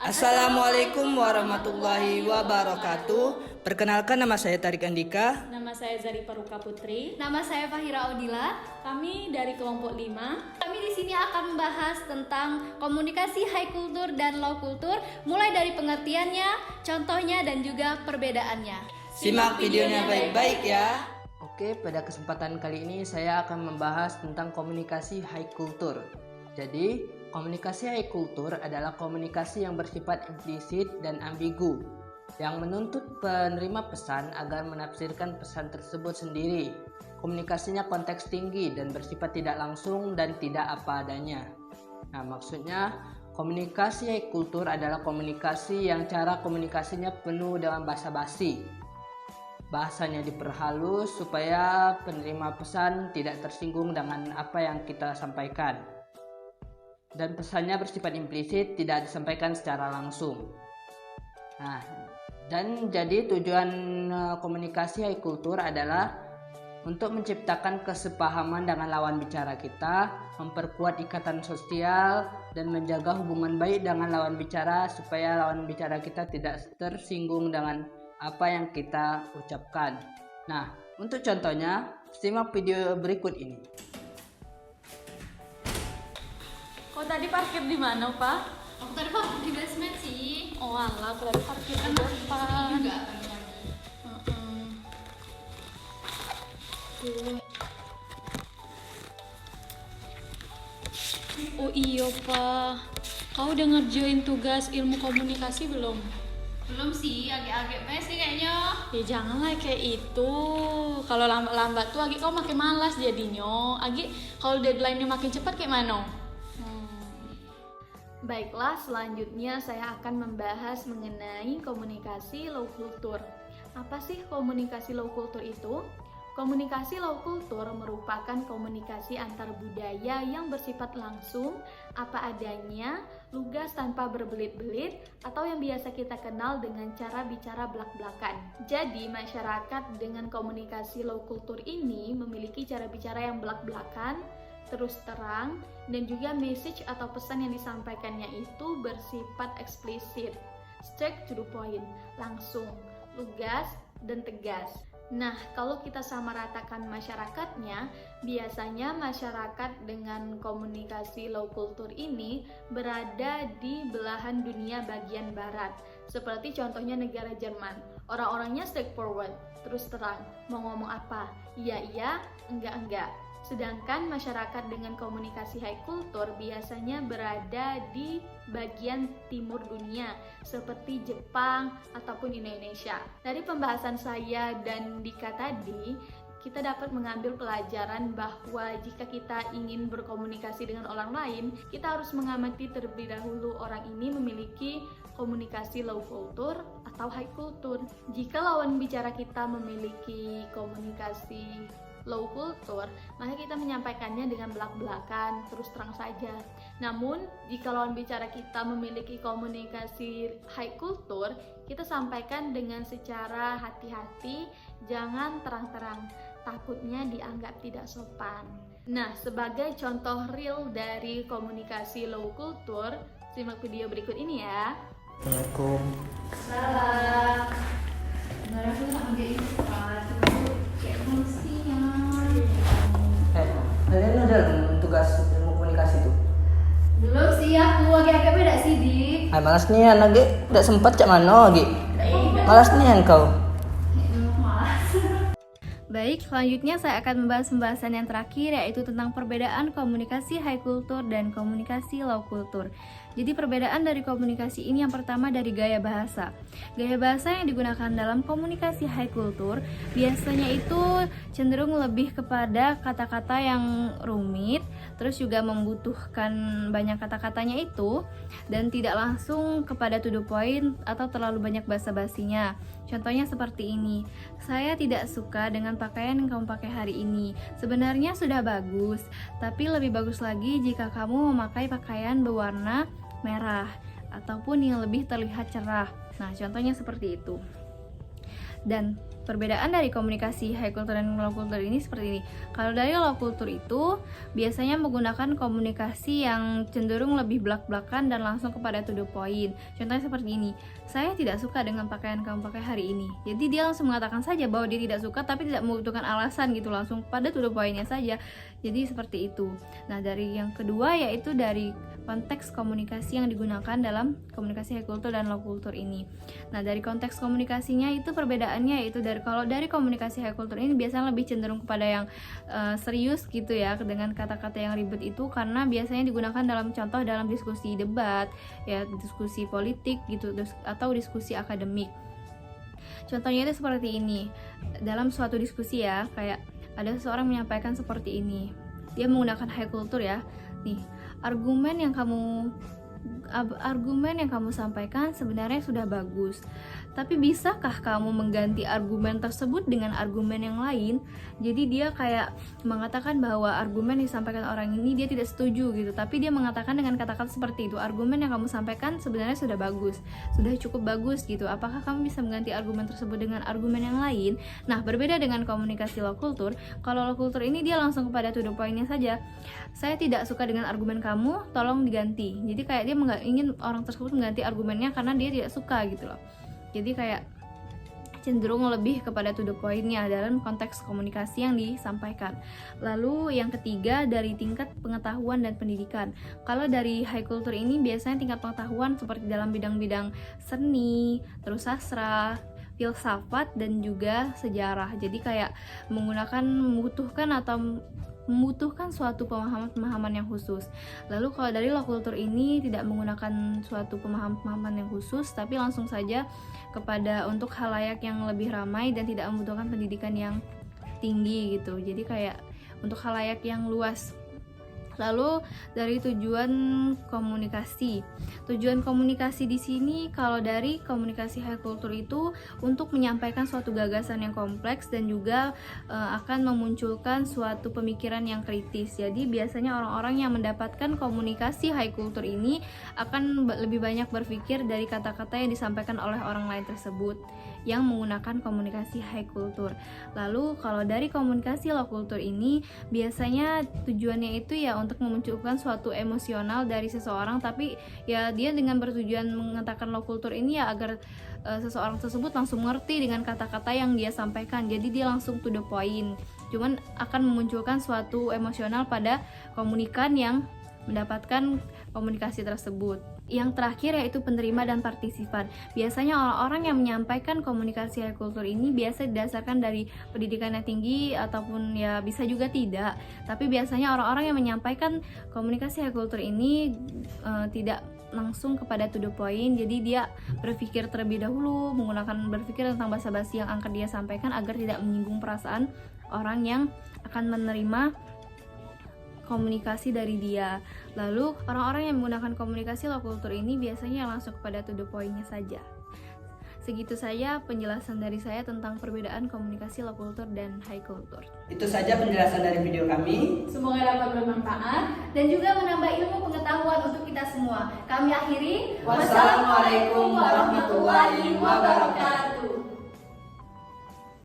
Assalamualaikum warahmatullahi wabarakatuh. Perkenalkan, nama saya Tarik Andika. Nama saya Zari Paruka Putri. Nama saya Fahira Odila. Kami dari kelompok 5. Kami di sini akan membahas tentang komunikasi high culture dan low culture, mulai dari pengertiannya, contohnya, dan juga perbedaannya. Simak videonya baik-baik ya. Oke, pada kesempatan kali ini saya akan membahas tentang komunikasi high culture. Jadi, komunikasi high culture adalah komunikasi yang bersifat implisit dan ambigu, yang menuntut penerima pesan agar menafsirkan pesan tersebut sendiri. Komunikasinya konteks tinggi dan bersifat tidak langsung dan tidak apa adanya. Nah, maksudnya komunikasi high culture adalah komunikasi yang cara komunikasinya penuh dengan basa-basi. Bahasanya diperhalus supaya penerima pesan tidak tersinggung dengan apa yang kita sampaikan. Dan pesannya bersifat implisit, tidak disampaikan secara langsung. Nah, dan jadi tujuan komunikasi high culture adalah untuk menciptakan kesepahaman dengan lawan bicara kita, memperkuat ikatan sosial, dan menjaga hubungan baik dengan lawan bicara supaya lawan bicara kita tidak tersinggung dengan apa yang kita ucapkan. Nah, untuk contohnya, simak video berikut ini. Kok tadi parkir di mana, Pak? Aku tadi parkir di basement sih. Oh alah, aku tadi parkir di depan. Juga. Oh iya, Pak. Kau udah ngerjain tugas ilmu komunikasi belum? Belum sih, agak-agak sih kayaknya. Ya janganlah kayak itu. Kalau lambat-lambat tuh Agi kau makin malas jadinya. Agi kalau deadline-nya makin cepat kayak mana? Baiklah, selanjutnya saya akan membahas mengenai komunikasi low culture. Apa sih komunikasi low culture itu? Komunikasi low culture merupakan komunikasi antar budaya yang bersifat langsung, apa adanya, lugas tanpa berbelit-belit, atau yang biasa kita kenal dengan cara bicara belak-belakan. Jadi, masyarakat dengan komunikasi low culture ini memiliki cara bicara yang belak-belakan, terus terang, dan juga message atau pesan yang disampaikannya itu bersifat eksplisit, straight to the point, langsung, lugas, dan tegas. Nah, kalau kita samaratakan masyarakatnya, biasanya masyarakat dengan komunikasi low culture ini berada di belahan dunia bagian barat. Seperti contohnya negara Jerman. Orang-orangnya straightforward, terus terang, mau ngomong apa? Iya, enggak. Sedangkan masyarakat dengan komunikasi high culture biasanya berada di bagian timur dunia seperti Jepang ataupun Indonesia. Dari pembahasan saya dan Dika tadi, kita dapat mengambil pelajaran bahwa jika kita ingin berkomunikasi dengan orang lain, kita harus mengamati terlebih dahulu orang ini memiliki komunikasi low culture atau high culture. Jika lawan bicara kita memiliki komunikasi low culture, maka kita menyampaikannya dengan belak-belakan, terus terang saja. Namun, jika lawan bicara kita memiliki komunikasi high culture, kita sampaikan dengan secara hati-hati, jangan terang-terang, takutnya dianggap tidak sopan. Nah, sebagai contoh real dari komunikasi low culture, simak video berikut ini ya. Assalamualaikum. Salam. Sebenarnya aku tak ambil ini, kayak fungsinya. Kalian udah tugas ilmu komunikasi tuh? Belum sih, aku agak-agak beda sih, Dik. Malas nih anak, udah sempat cak mana, Gi? Malas nih kau. Baik, selanjutnya saya akan membahas pembahasan yang terakhir, yaitu tentang perbedaan komunikasi high culture dan komunikasi low culture. Jadi perbedaan dari komunikasi ini yang pertama dari gaya bahasa. Gaya bahasa yang digunakan dalam komunikasi high culture biasanya itu cenderung lebih kepada kata-kata yang rumit, terus juga membutuhkan banyak kata-katanya itu, dan tidak langsung kepada to the point atau terlalu banyak basa-basinya. Contohnya seperti ini, saya tidak suka dengan pakaian yang kamu pakai hari ini. Sebenarnya sudah bagus, tapi lebih bagus lagi jika kamu memakai pakaian berwarna merah ataupun yang lebih terlihat cerah. Nah, contohnya seperti itu. Dan perbedaan dari komunikasi high culture dan low culture ini seperti ini. Kalau dari low culture itu biasanya menggunakan komunikasi yang cenderung lebih belak-belakan dan langsung kepada to the point. Contohnya seperti ini, saya tidak suka dengan pakaian kamu pakai hari ini. Jadi dia langsung mengatakan saja bahwa dia tidak suka, tapi tidak membutuhkan alasan gitu, langsung pada to the point-nya saja. Jadi seperti itu. Nah, dari yang kedua yaitu dari konteks komunikasi yang digunakan dalam komunikasi high culture dan low culture ini. Nah, dari konteks komunikasinya itu perbedaannya yaitu kalau dari komunikasi high culture ini biasanya lebih cenderung kepada yang serius gitu ya, dengan kata-kata yang ribet itu, karena biasanya digunakan dalam diskusi debat ya, diskusi politik gitu, atau diskusi akademik. Contohnya itu seperti ini, dalam suatu diskusi ya, kayak ada seseorang menyampaikan seperti ini, dia menggunakan high culture ya, nih, argumen yang kamu sampaikan sebenarnya sudah bagus, tapi bisakah kamu mengganti argumen tersebut dengan argumen yang lain? Jadi dia kayak mengatakan bahwa argumen yang disampaikan orang ini dia tidak setuju gitu, tapi dia mengatakan dengan kata-kata seperti itu, argumen yang kamu sampaikan sebenarnya sudah bagus, sudah cukup bagus gitu, apakah kamu bisa mengganti argumen tersebut dengan argumen yang lain? Nah, berbeda dengan komunikasi low culture. Kalau low culture ini dia langsung kepada to the point-nya saja, saya tidak suka dengan argumen kamu, tolong diganti. Jadi kayak dia ingin orang tersebut mengganti argumennya karena dia tidak suka gitu loh. Jadi kayak cenderung lebih kepada to the point-nya dalam konteks komunikasi yang disampaikan. Lalu yang ketiga dari tingkat pengetahuan dan pendidikan. Kalau dari high culture ini biasanya tingkat pengetahuan seperti dalam bidang-bidang seni, terus sastra, filsafat, dan juga sejarah. Jadi kayak membutuhkan suatu pemahaman yang khusus. Lalu kalau dari low culture ini tidak menggunakan suatu pemahaman yang khusus, tapi langsung saja kepada untuk khalayak yang lebih ramai dan tidak membutuhkan pendidikan yang tinggi gitu. Jadi kayak untuk khalayak yang luas. Lalu dari tujuan komunikasi. Tujuan komunikasi di sini kalau dari komunikasi high culture itu untuk menyampaikan suatu gagasan yang kompleks dan juga akan memunculkan suatu pemikiran yang kritis. Jadi biasanya orang-orang yang mendapatkan komunikasi high culture ini akan lebih banyak berpikir dari kata-kata yang disampaikan oleh orang lain tersebut yang menggunakan komunikasi high culture. Lalu kalau dari komunikasi low culture ini biasanya tujuannya itu ya untuk memunculkan suatu emosional dari seseorang, tapi ya dia dengan bertujuan mengatakan low culture ini ya agar seseorang tersebut langsung mengerti dengan kata-kata yang dia sampaikan. Jadi dia langsung to the point. Cuman akan memunculkan suatu emosional pada komunikan yang mendapatkan komunikasi tersebut. Yang terakhir yaitu penerima dan partisipan. Biasanya orang-orang yang menyampaikan komunikasi high culture ini biasa didasarkan dari pendidikan yang tinggi ataupun ya bisa juga tidak. Tapi biasanya orang-orang yang menyampaikan komunikasi high culture ini tidak langsung kepada to the point. Jadi dia berpikir terlebih dahulu, berpikir tentang basa-basi yang akan dia sampaikan agar tidak menyinggung perasaan orang yang akan menerima komunikasi dari dia. Lalu orang-orang yang menggunakan komunikasi low culture ini biasanya langsung kepada to the point-nya saja. Segitu saja penjelasan dari saya tentang perbedaan komunikasi low culture dan high culture. Itu saja penjelasan dari video kami. Semoga dapat bermanfaat Dan juga menambah ilmu pengetahuan untuk kita semua. Kami akhiri. Wassalamualaikum warahmatullahi wabarakatuh.